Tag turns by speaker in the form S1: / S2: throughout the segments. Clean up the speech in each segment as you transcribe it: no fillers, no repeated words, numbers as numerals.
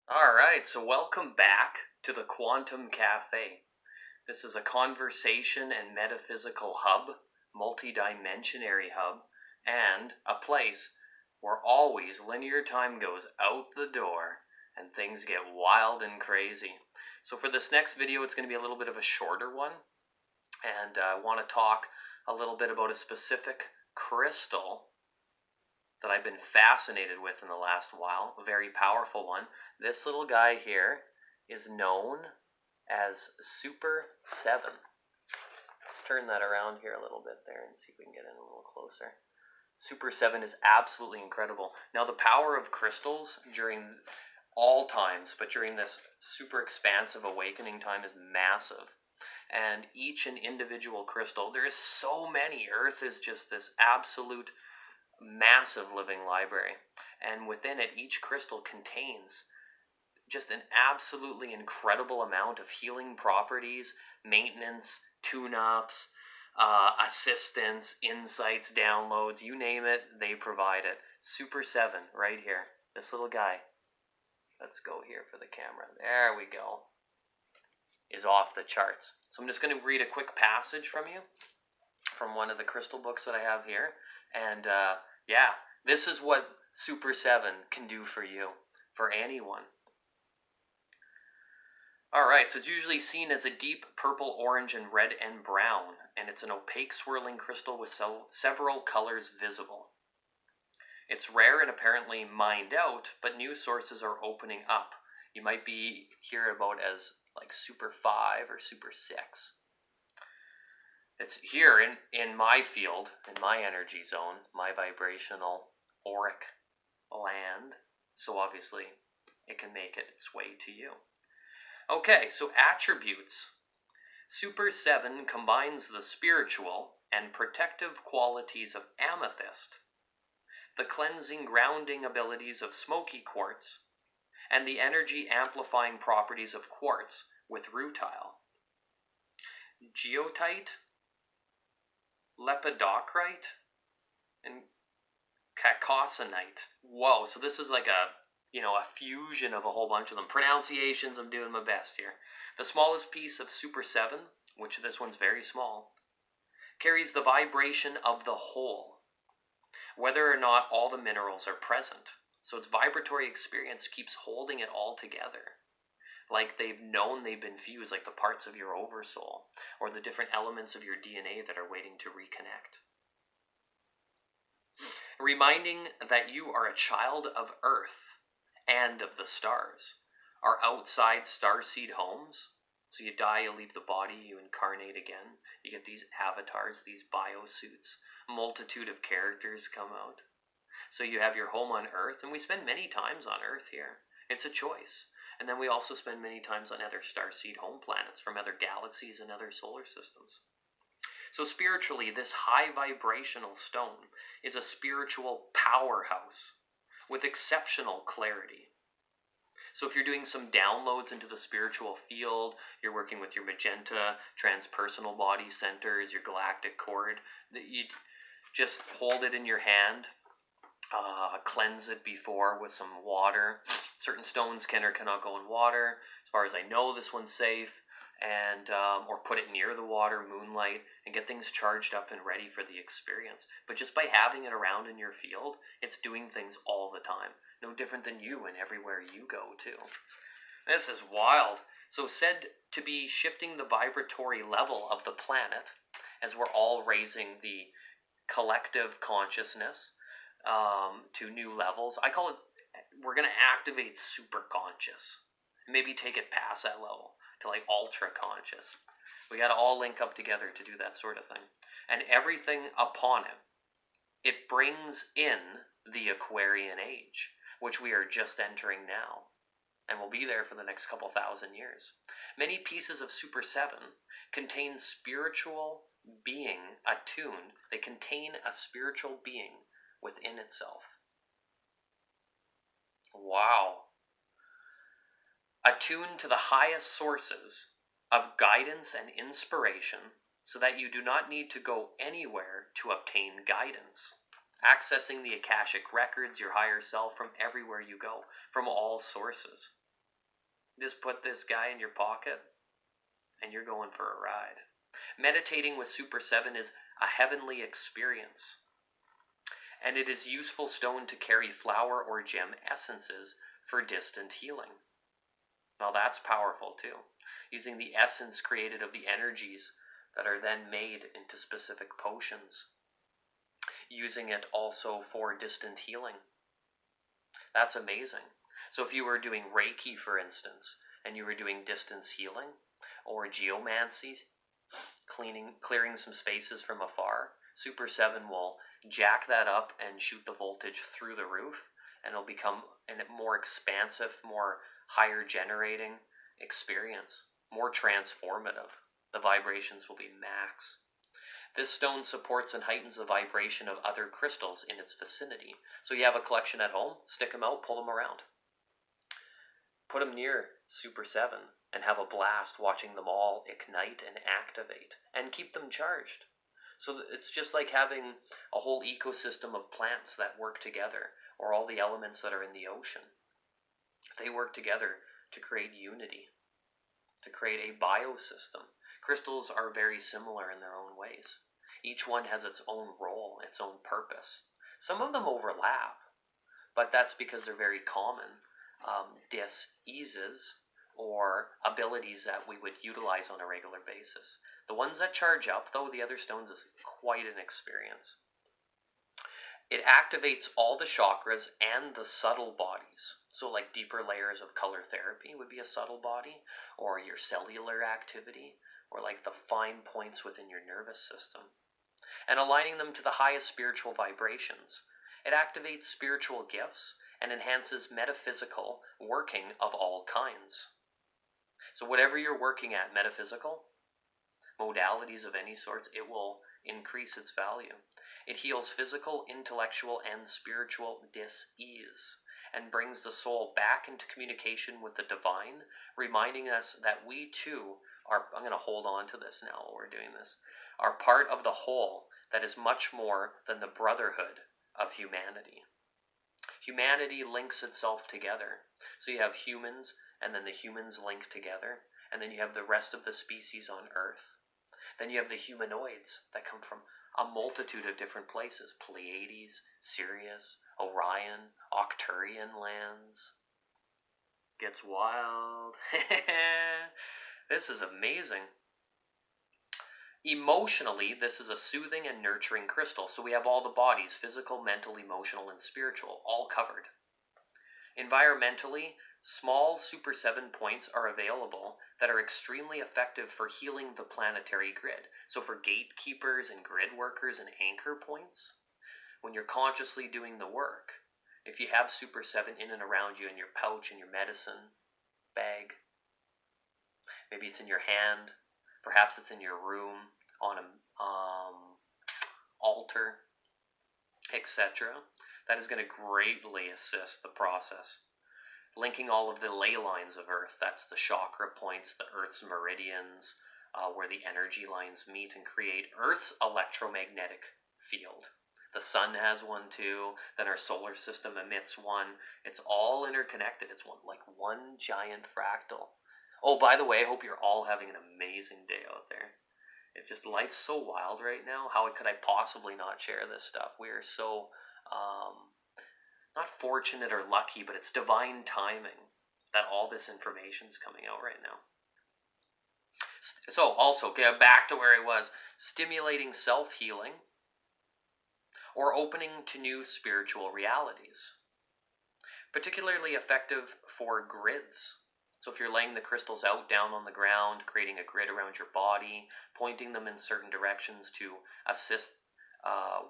S1: Alright, so welcome back to the Quantum Cafe. This is a conversation and metaphysical hub, multidimensionary hub, and a place where always linear time goes out the door and things get wild and crazy. So for this next video, it's going to be a little bit of a shorter one, and I want to talk a little bit about a specific crystal that I've been fascinated with in the last while, a very powerful one. This little guy here is known as Super 7. Let's turn that around here a little bit there and see if we can get in a little closer. Super 7 is absolutely incredible. Now, the power of crystals during all times, but during this super expansive awakening time, is massive. And each and individual crystal, there is so many. Earth is just this absolute massive living library, and within it each crystal contains just an absolutely incredible amount of healing properties, maintenance, tune-ups, assistance, insights, downloads, you name it, they provide it. Super 7 right here, this little guy, let's go here for the camera, there we go, is off the charts. So I'm just going to read a quick passage from you from one of the crystal books that I have here. And yeah, this is what Super 7 can do for you, for anyone. Alright, so it's usually seen as a deep purple, orange, and red and brown, and it's an opaque swirling crystal with several colors visible. It's rare and apparently mined out, but new sources are opening up. You might be hearing about as like Super 5 or Super 6. It's here in my field, in my energy zone, my vibrational auric land, so obviously it can make it its way to you. Okay, so attributes. Super 7 combines the spiritual and protective qualities of amethyst, the cleansing grounding abilities of smoky quartz, and the energy amplifying properties of quartz with rutile. Geotite, lepidocrite, and caucasonite. Whoa, so this is like a fusion of a whole bunch of them. Pronunciations, I'm doing my best here. The smallest piece of Super 7, which this one's very small, carries the vibration of the whole, whether or not all the minerals are present. So its vibratory experience keeps holding it all together, like they've known they've been fused, like the parts of your oversoul, or the different elements of your DNA that are waiting to reconnect. Reminding that you are a child of Earth and of the stars. Our outside starseed homes. So you die, you leave the body, you incarnate again. You get these avatars, these biosuits. A multitude of characters come out. So you have your home on Earth, and we spend many times on Earth here. It's a choice. And then we also spend many times on other starseed home planets from other galaxies and other solar systems. So spiritually, this high vibrational stone is a spiritual powerhouse with exceptional clarity. So if you're doing some downloads into the spiritual field, you're working with your magenta, transpersonal body centers, your galactic cord, you just hold it in your hand, cleanse it before with some water. Certain stones can or cannot go in water. As far as I know, this one's safe. And or put it near the water, moonlight, and get things charged up and ready for the experience. But just by having it around in your field, it's doing things all the time. No different than you and everywhere you go too. This is wild. So said to be shifting the vibratory level of the planet as we're all raising the collective consciousness to new levels. I call it, we're going to activate super conscious. Maybe take it past that level to like ultra conscious. We got to all link up together to do that sort of thing. And everything upon it brings in the Aquarian age, which we are just entering now, and will be there for the next couple thousand years. Many pieces of Super 7 contain spiritual being attuned. They contain a spiritual being within itself. Wow. Attuned to the highest sources of guidance and inspiration so that you do not need to go anywhere to obtain guidance. Accessing the Akashic records, your higher self, from everywhere you go, from all sources. Just put this guy in your pocket and you're going for a ride. Meditating with Super 7 is a heavenly experience, and it is useful stone to carry flower or gem essences for distant healing. Now that's powerful too, using the essence created of the energies that are then made into specific potions, using it also for distant healing. That's amazing. So if you were doing Reiki, for instance, and you were doing distance healing or geomancy, clearing some spaces from afar, Super 7 will jack that up and shoot the voltage through the roof, and it'll become a more expansive, more higher generating experience, more transformative. The vibrations will be max. This stone supports and heightens the vibration of other crystals in its vicinity. So you have a collection at home, stick them out, pull them around. Put them near Super 7 and have a blast watching them all ignite and activate and keep them charged. So it's just like having a whole ecosystem of plants that work together, or all the elements that are in the ocean. They work together to create unity, to create a biosystem. Crystals are very similar in their own ways. Each one has its own role, its own purpose. Some of them overlap, but that's because they're very common dis-eases or abilities that we would utilize on a regular basis. The ones that charge up, though, the other stones, is quite an experience. It activates all the chakras and the subtle bodies. So like deeper layers of color therapy would be a subtle body, or your cellular activity, or like the fine points within your nervous system. And aligning them to the highest spiritual vibrations. It activates spiritual gifts and enhances metaphysical working of all kinds. So whatever you're working at, metaphysical, modalities of any sorts, it will increase its value. It heals physical, intellectual, and spiritual dis-ease and brings the soul back into communication with the divine, reminding us that we too are, I'm going to hold on to this now while we're doing this, are part of the whole that is much more than the brotherhood of humanity. Humanity links itself together. So you have humans, and then the humans link together, and then you have the rest of the species on Earth. Then you have the humanoids that come from a multitude of different places. Pleiades, Sirius, Orion, Arcturian lands. Gets wild. This is amazing. Emotionally, this is a soothing and nurturing crystal. So we have all the bodies, physical, mental, emotional, and spiritual, all covered. Environmentally, small Super 7 points are available that are extremely effective for healing the planetary grid. So for gatekeepers and grid workers and anchor points, when you're consciously doing the work, if you have Super 7 in and around you in your pouch, in your medicine bag, maybe it's in your hand, perhaps it's in your room, on an altar, etc., that is going to greatly assist the process. Linking all of the ley lines of Earth, that's the chakra points, the Earth's meridians, where the energy lines meet and create Earth's electromagnetic field. The sun has one too, then our solar system emits one. It's all interconnected. It's one giant fractal. Oh, by the way, I hope you're all having an amazing day out there. It's just, life's so wild right now. How could I possibly not share this stuff? We are so not fortunate or lucky, but it's divine timing that all this information's coming out right now. So also, back to where I was, stimulating self-healing or opening to new spiritual realities. Particularly effective for grids. So if you're laying the crystals out down on the ground, creating a grid around your body, pointing them in certain directions to assist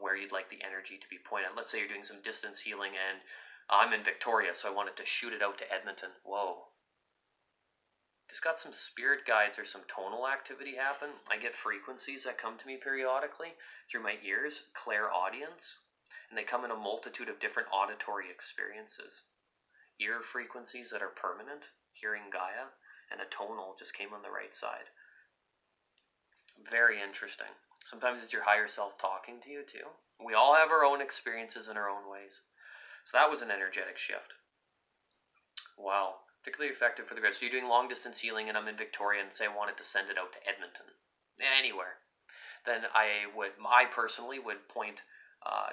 S1: where you'd like the energy to be pointed. Let's say you're doing some distance healing and I'm in Victoria, so I wanted to shoot it out to Edmonton. Whoa. Just got some spirit guides or some tonal activity happen. I get frequencies that come to me periodically through my ears, clairaudience, and they come in a multitude of different auditory experiences. Ear frequencies that are permanent, hearing Gaia, and a tonal just came on the right side. Very interesting. Sometimes it's your higher self talking to you too. We all have our own experiences in our own ways. So that was an energetic shift. Wow. Particularly effective for the grid. So you're doing long distance healing, and I'm in Victoria, and say I wanted to send it out to Edmonton, anywhere. Then I personally would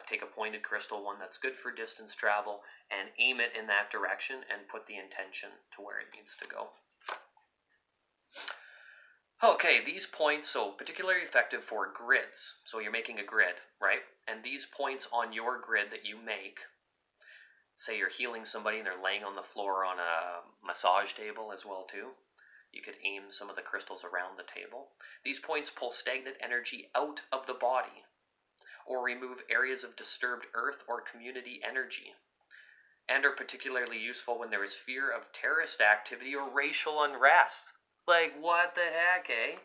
S1: take a pointed crystal, one that's good for distance travel, and aim it in that direction and put the intention to where it needs to go. Okay, these points, so particularly effective for grids. So you're making a grid, right? And these points on your grid that you make, say you're healing somebody and they're laying on the floor on a massage table as well too. You could aim some of the crystals around the table. These points pull stagnant energy out of the body or remove areas of disturbed earth or community energy, and are particularly useful when there is fear of terrorist activity or racial unrest. Like, what the heck, eh?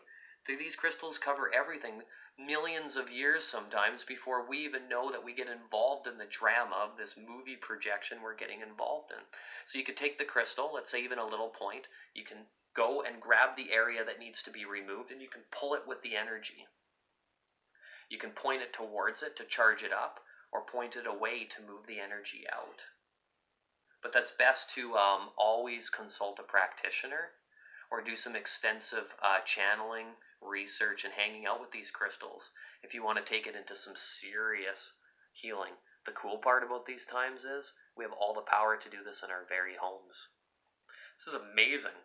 S1: These crystals cover everything. Millions of years sometimes before we even know that we get involved in the drama of this movie projection we're getting involved in. So you could take the crystal, let's say even a little point, you can go and grab the area that needs to be removed, and you can pull it with the energy. You can point it towards it to charge it up, or point it away to move the energy out. But that's best to always consult a practitioner, or do some extensive channeling, research, and hanging out with these crystals if you want to take it into some serious healing. The cool part about these times is we have all the power to do this in our very homes. This is amazing.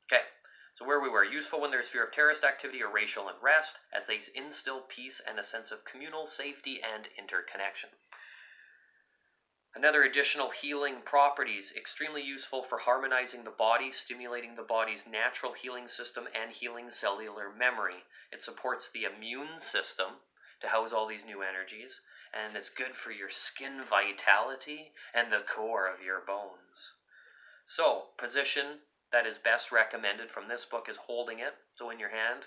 S1: Okay, so where we were, useful when there's fear of terrorist activity or racial unrest, as they instill peace and a sense of communal safety and interconnection. Another additional healing properties, extremely useful for harmonizing the body, stimulating the body's natural healing system, and healing cellular memory. It supports the immune system to house all these new energies, and it's good for your skin vitality and the core of your bones. So, position that is best recommended from this book is holding it, so in your hand,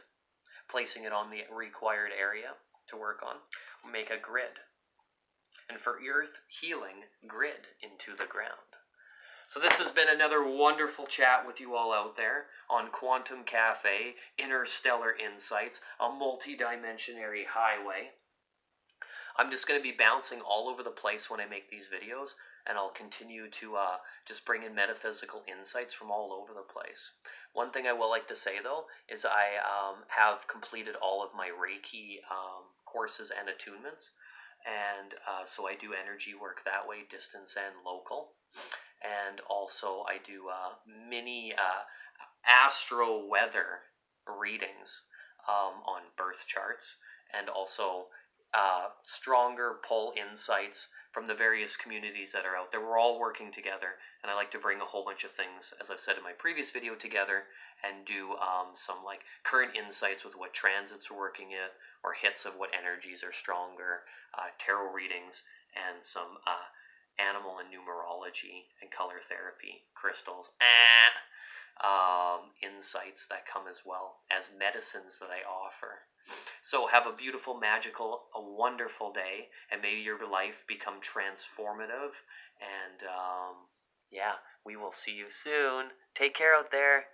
S1: placing it on the required area to work on. Make a grid. And for earth healing, grid into the ground. So this has been another wonderful chat with you all out there on Quantum Cafe, Interstellar Insights, a multidimensionary highway. I'm just going to be bouncing all over the place when I make these videos, and I'll continue to just bring in metaphysical insights from all over the place. One thing I will like to say, though, is I have completed all of my Reiki courses and attunements. And so I do energy work that way, distance and local. And also I do mini astro weather readings on birth charts, and also stronger pull insights from the various communities that are out there. We're all working together, and I like to bring a whole bunch of things, as I've said in my previous video, together and do some like current insights with what transits are working in, or hits of what energies are stronger, tarot readings, and some animal and numerology and color therapy crystals, insights that come as well as medicines that I offer. So have a beautiful, magical, a wonderful day, and may your life become transformative. And yeah, we will see you soon. Take care out there.